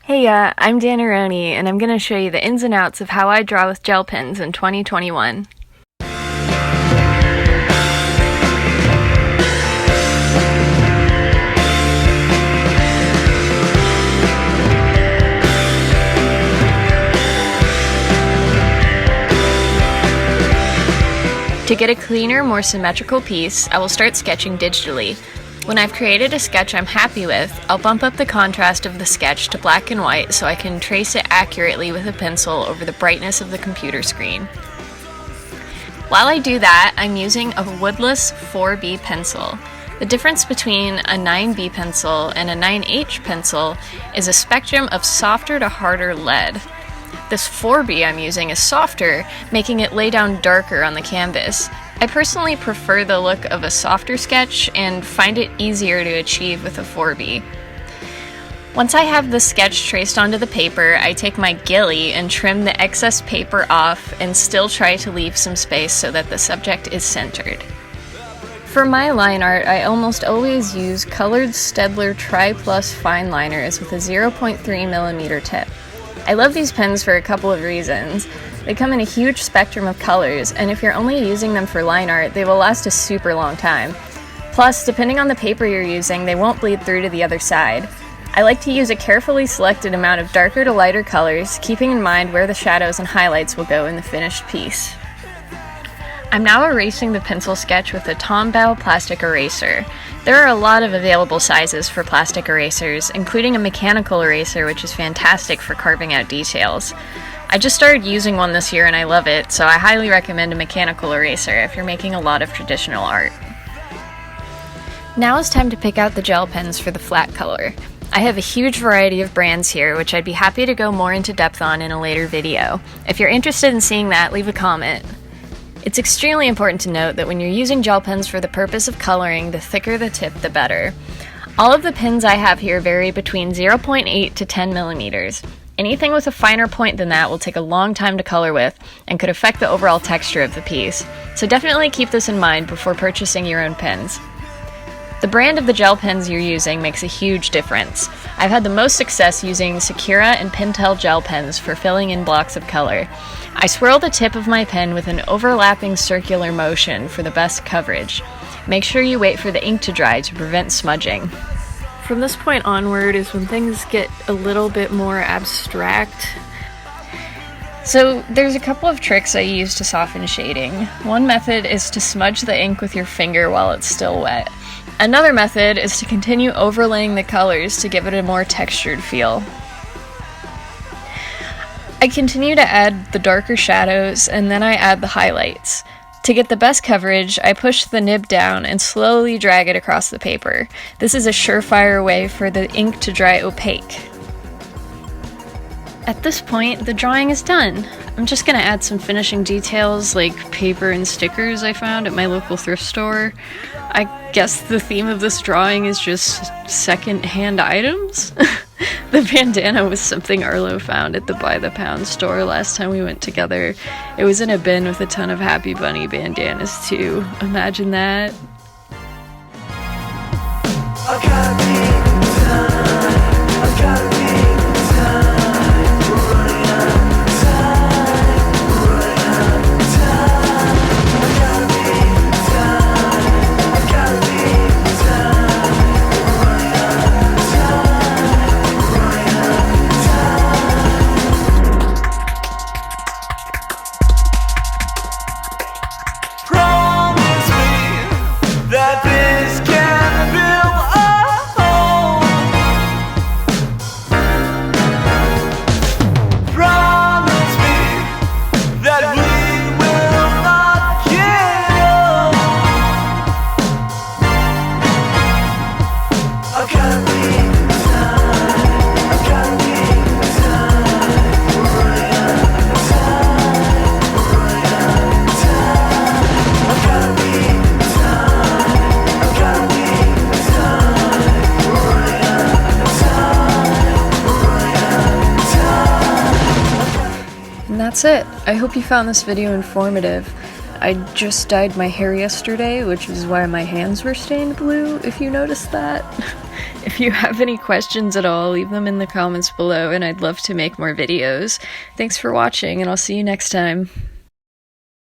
Hey, I'm Danneroni, and I'm going to show you the ins and outs of how I draw with gel pens in 2021. To get a cleaner, more symmetrical piece, I will start sketching digitally. When I've created a sketch I'm happy with, I'll bump up the contrast of the sketch to black and white so I can trace it accurately with a pencil over the brightness of the computer screen. While I do that, I'm using a woodless 4B pencil. The difference between a 9B pencil and a 9H pencil is a spectrum of softer to harder lead. This 4B I'm using is softer, making it lay down darker on the canvas. I personally prefer the look of a softer sketch and find it easier to achieve with a 4B. Once I have the sketch traced onto the paper, I take my ghillie and trim the excess paper off and still try to leave some space so that the subject is centered. For my line art, I almost always use colored Staedtler Tri-Plus fine liners with a 0.3mm tip. I love these pens for a couple of reasons. They come in a huge spectrum of colors, and if you're only using them for line art, they will last a super long time. Plus, depending on the paper you're using, they won't bleed through to the other side. I like to use a carefully selected amount of darker to lighter colors, keeping in mind where the shadows and highlights will go in the finished piece. I'm now erasing the pencil sketch with a Tombow plastic eraser. There are a lot of available sizes for plastic erasers, including a mechanical eraser, which is fantastic for carving out details. I just started using one this year and I love it, so I highly recommend a mechanical eraser if you're making a lot of traditional art. Now it's time to pick out the gel pens for the flat color. I have a huge variety of brands here, which I'd be happy to go more into depth on in a later video. If you're interested in seeing that, leave a comment. It's extremely important to note that when you're using gel pens for the purpose of coloring, the thicker the tip, the better. All of the pens I have here vary between 0.8 to 10 millimeters. Anything with a finer point than that will take a long time to color with and could affect the overall texture of the piece. So definitely keep this in mind before purchasing your own pens. The brand of the gel pens you're using makes a huge difference. I've had the most success using Sakura and Pentel gel pens for filling in blocks of color. I swirl the tip of my pen with an overlapping circular motion for the best coverage. Make sure you wait for the ink to dry to prevent smudging. From this point onward is when things get a little bit more abstract. So there's a couple of tricks I use to soften shading. One method is to smudge the ink with your finger while it's still wet. Another method is to continue overlaying the colors to give it a more textured feel. I continue to add the darker shadows and then I add the highlights. To get the best coverage, I push the nib down and slowly drag it across the paper. This is a surefire way for the ink to dry opaque. At this point, the drawing is done. I'm just going to add some finishing details like paper and stickers I found at my local thrift store. I guess the theme of this drawing is just second-hand items? The bandana was something Arlo found at the By the Pound store last time we went together. It was in a bin with a ton of Happy Bunny bandanas too. Imagine that. And that's it. I hope you found this video informative. I just dyed my hair yesterday, which is why my hands were stained blue, if you noticed that. If you have any questions at all, leave them in the comments below, and I'd love to make more videos. Thanks for watching, and I'll see you next time.